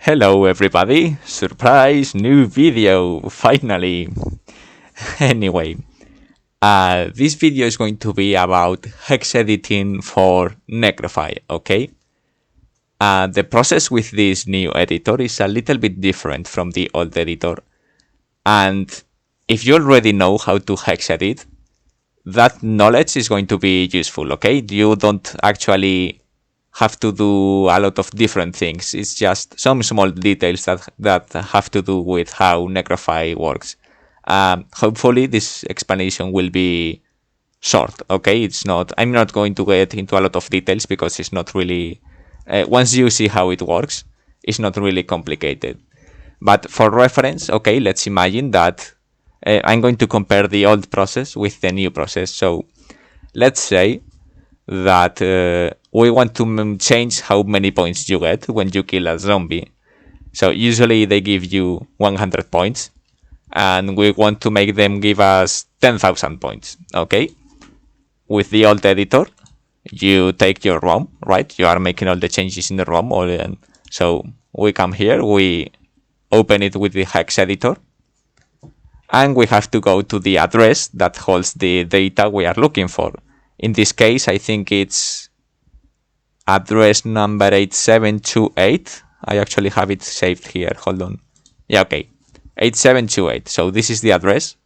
Hello everybody, surprise new video, finally. Anyway, this video is going to be about hex editing for Necrofy, okay? The process with this new editor is a little bit different from the old editor. And if you already know how to hex edit, that knowledge is going to be useful, okay? You don't actually have to do a lot of different things. It's just some small details that have to do with how Necrofy works. Hopefully this explanation will be short, okay? I'm not going to get into a lot of details because it's not really, once you see how it works, it's not really complicated. But for reference, okay, let's imagine that I'm going to compare the old process with the new process. So let's say that we want to change how many points you get when you kill a zombie. So usually they give you 100 points, and we want to make them give us 10,000 points, okay? With the old editor, you take your ROM, right? You are making all the changes in the ROM. So we come here, we open it with the hex editor, and we have to go to the address that holds the data we are looking for. In this case, I think it's address number 8728. I actually have it saved here. Hold on. Yeah, okay. 8728. So this is the address.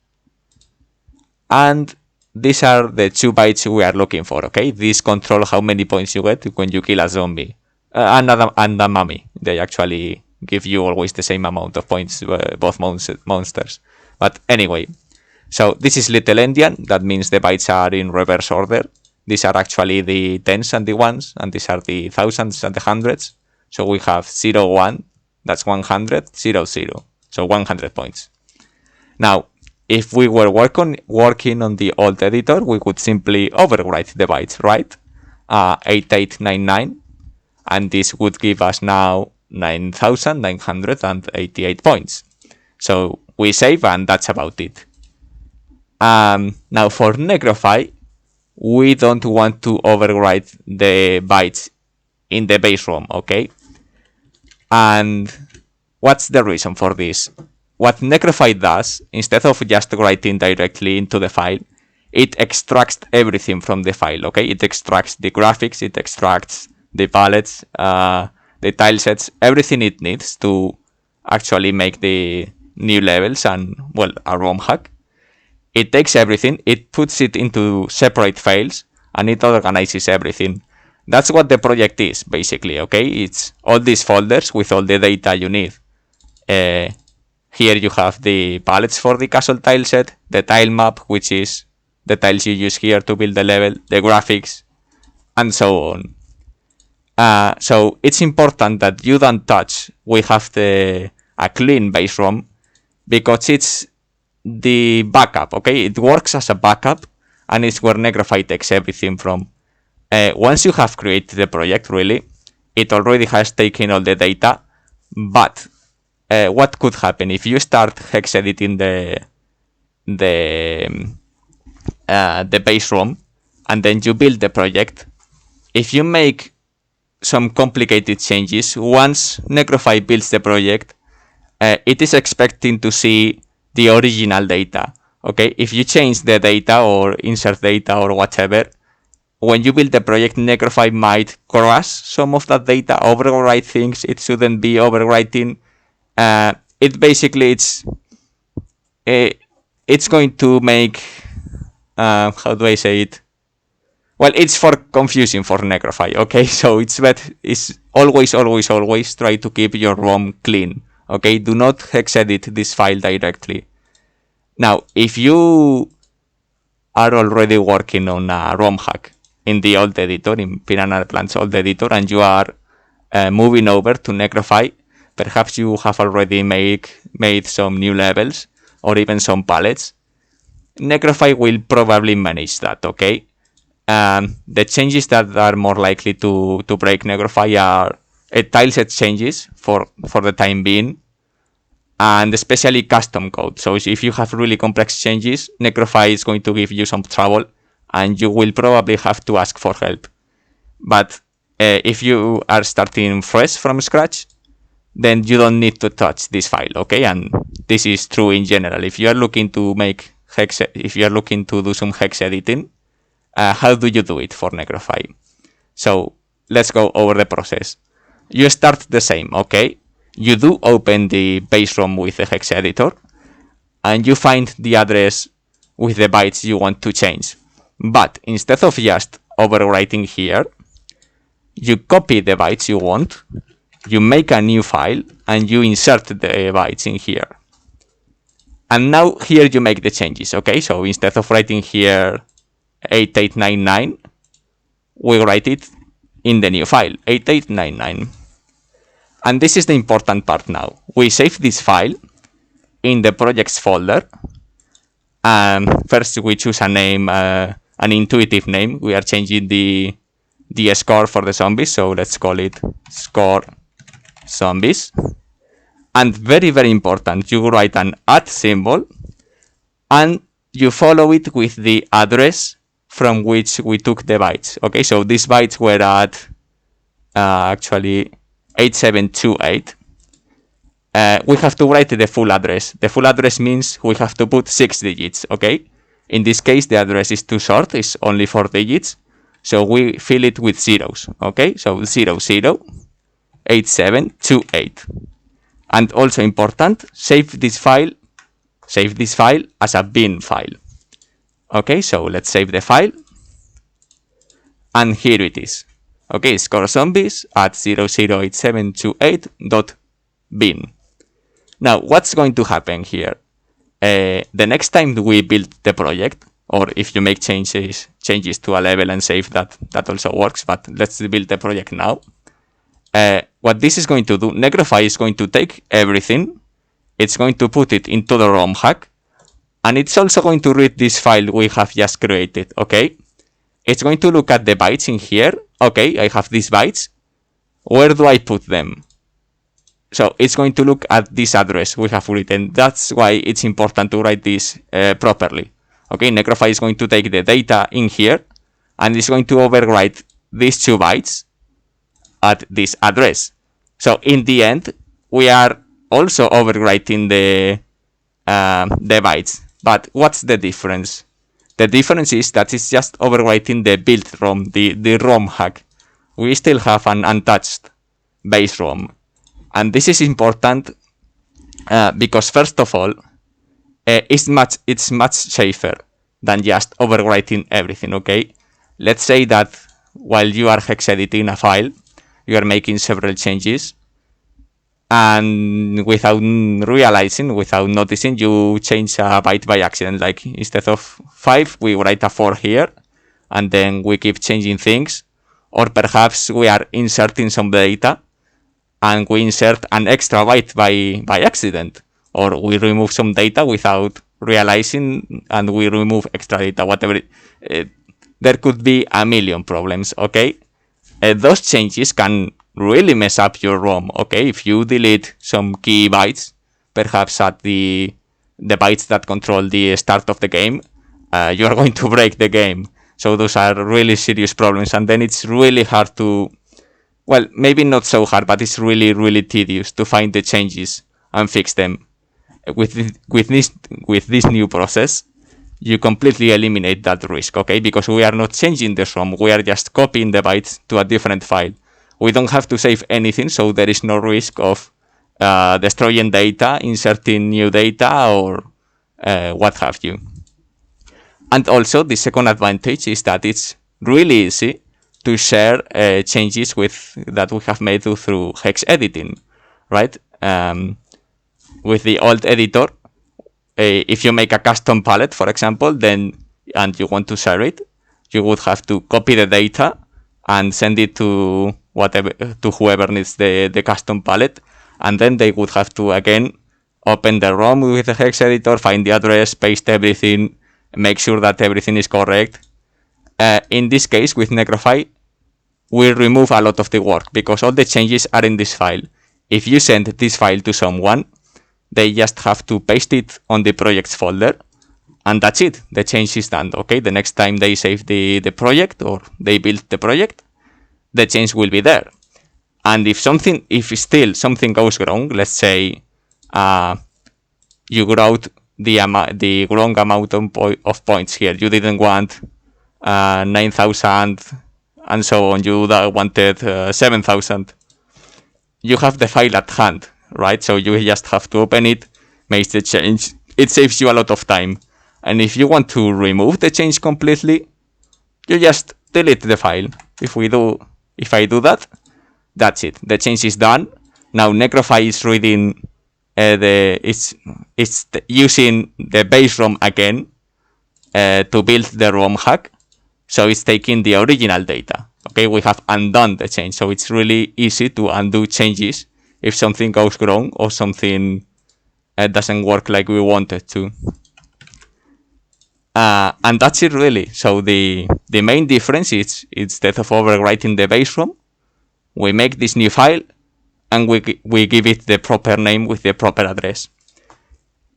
And these are the 2 bytes we are looking for, okay? These control how many points you get when you kill a zombie. And a mummy. They actually give you always the same amount of points, both monsters. But anyway. So this is little endian, that means the bytes are in reverse order. These are actually the tens and the ones, and these are the thousands and the hundreds. So we have 0, 1, that's 100, 0, 0. So 100 points. Now, if we were working on the old editor, we could simply overwrite the bytes, right? 8899, and this would give us now 9,988 points. So we save, and that's about it. Now for Necrofy, we don't want to overwrite the bytes in the base ROM, okay? And what's the reason for this? What Necrofy does, instead of just writing directly into the file, it extracts everything from the file, okay? It extracts the graphics, it extracts the palettes, the tile sets, everything it needs to actually make the new levels and, well, a ROM hack. It takes everything, it puts it into separate files, and it organizes everything. That's what the project is, basically, okay? It's all these folders with all the data you need. Here you have the palettes for the castle tile set, the tile map, which is the tiles you use here to build the level, the graphics, and so on. So it's important that you don't touch. We have a clean base ROM because it's the backup, okay? It works as a backup, and it's where Necrofy takes everything from. Once you have created the project, really, it already has taken all the data. But what could happen if you start hex editing the base ROM, and then you build the project? If you make some complicated changes, once Necrofy builds the project, it is expecting to see the original data, okay? If you change the data or insert data or whatever, when you build the project, Necrofy might crash some of that data, overwrite things it shouldn't be overwriting. It's going to make, how do I say it? Well, it's for confusing for Necrofy, okay? So it's always try to keep your ROM clean, okay? Do not hex edit this file directly. Now, if you are already working on a ROM hack in the old editor, in Piranha Plant's old editor, and you are moving over to Necrofy, perhaps you have already made some new levels or even some palettes. Necrofy will probably manage that, okay? The changes that are more likely to break Necrofy are tileset changes for the time being, and especially custom code. So if you have really complex changes, Necrofy is going to give you some trouble, and you will probably have to ask for help. But if you are starting fresh from scratch, then you don't need to touch this file, okay? And this is true in general. If you are looking to make hex, if you are looking to do some hex editing, how do you do it for Necrofy? So let's go over the process. You start the same, okay? You do open the base ROM with the hex editor, and you find the address with the bytes you want to change. But instead of just overwriting here, you copy the bytes you want, you make a new file, and you insert the bytes in here. And now here you make the changes, okay? So instead of writing here 8899, we write it in the new file, 8899. And this is the important part now. We save this file in the projects folder. First we choose a name, an intuitive name. We are changing the score for the zombies, so let's call it score zombies. And very, very important, you write an @ symbol and you follow it with the address from which we took the bytes. Okay, so these bytes were at actually 8728. We have to write the full address. The full address means we have to put 6 digits, okay? In this case, the address is too short, it's only 4 digits. So we fill it with zeros, okay? So 008728. And also important, save this file as a bin file. Okay, so let's save the file. And here it is. Okay, score zombies at 008728.bin. Now, what's going to happen here? The next time we build the project, or if you make changes to a level and save, that also works, but let's build the project now. What this is going to do, Necrofy is going to take everything, it's going to put it into the ROM hack, and it's also going to read this file we have just created, okay? It's going to look at the bytes in here. Okay, I have these bytes. Where do I put them? So it's going to look at this address we have written. That's why it's important to write this properly. Okay, Necrofy is going to take the data in here, and it's going to overwrite these 2 bytes at this address. So in the end, we are also overwriting the bytes. But what's the difference? The difference is that it's just overwriting the build ROM, the ROM hack. We still have an untouched base ROM. And this is important because first of all, it's much safer than just overwriting everything, okay? Let's say that while you are hex editing a file, you are making several changes, and without realizing, without noticing, you change a byte by accident. Like instead of 5, we write a 4 here, and then we keep changing things. Or perhaps we are inserting some data, and we insert an extra byte by accident. Or we remove some data without realizing, and we remove extra data, whatever. There could be a million problems, okay? Those changes can really mess up your ROM, okay? If you delete some key bytes, perhaps at the bytes that control the start of the game, you are going to break the game. So those are really serious problems, and then it's really hard to, well, maybe not so hard, but it's really, really tedious to find the changes and fix them. With this new process, you completely eliminate that risk, okay? Because we are not changing the ROM, we are just copying the bytes to a different file. We don't have to save anything, so there is no risk of destroying data, inserting new data, or what have you. And also, the second advantage is that it's really easy to share changes that we have made through hex editing, right? With the old editor, if you make a custom palette, for example, and you want to share it, you would have to copy the data and send it to whoever needs the custom palette, and then they would have to again open the ROM with the hex editor, find the address, paste everything, make sure that everything is correct. In this case, with Necrofy, we remove a lot of the work because all the changes are in this file. If you send this file to someone, they just have to paste it on the projects folder, and that's it. The change is done. Okay, the next time they save the project or they build the project, the change will be there. And if still something goes wrong, let's say you wrote the wrong amount of points here. You didn't want 9,000 and so on. You wanted 7,000. You have the file at hand, right? So you just have to open it, make the change. It saves you a lot of time. And if you want to remove the change completely, you just delete the file. If I do that, that's it. The change is done. Now Necrofy is reading it's using the base ROM again to build the ROM hack. So it's taking the original data. Okay, we have undone the change. So it's really easy to undo changes if something goes wrong or something doesn't work like we wanted to. And that's it really. So the main difference is instead of overwriting the base ROM, we make this new file and we give it the proper name with the proper address.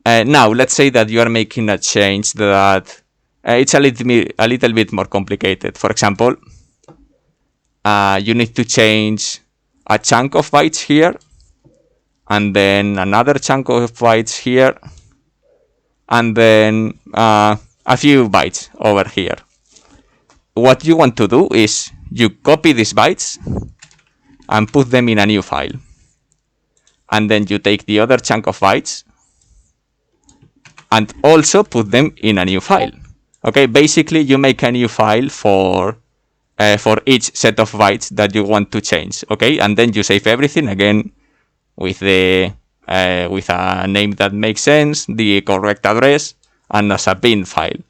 Now let's say that you are making a change that it's a little bit more complicated. For example, you need to change a chunk of bytes here, and then another chunk of bytes here, and then a few bytes over here. What you want to do is you copy these bytes and put them in a new file. And then you take the other chunk of bytes and also put them in a new file. Okay, basically you make a new file for each set of bytes that you want to change. Okay, and then you save everything again with a name that makes sense, the correct address, and as a bin file.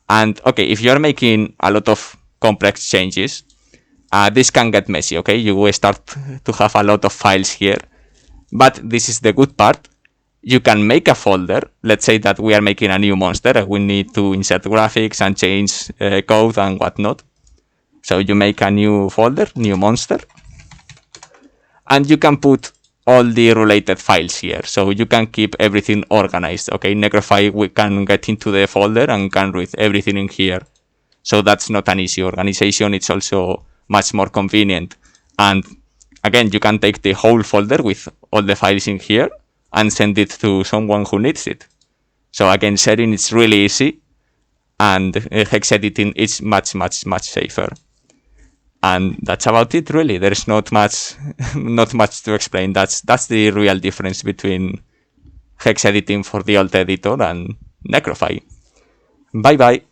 And okay, if you're making a lot of complex changes, this can get messy. Okay, you will start to have a lot of files here, but this is the good part. You can make a folder. Let's say that we are making a new monster. We need to insert graphics and change code and whatnot. So you make a new folder, new monster, and you can put all the related files here. So you can keep everything organized. Okay, Necrofy, we can get into the folder and can read everything in here. So that's not an issue. Organization, it's also much more convenient. And again, you can take the whole folder with all the files in here and send it to someone who needs it. So again, sharing is really easy, and hex editing is much safer. And that's about it, really. There's not much to explain. That's the real difference between hex editing for the alt editor and Necrofy. Bye bye.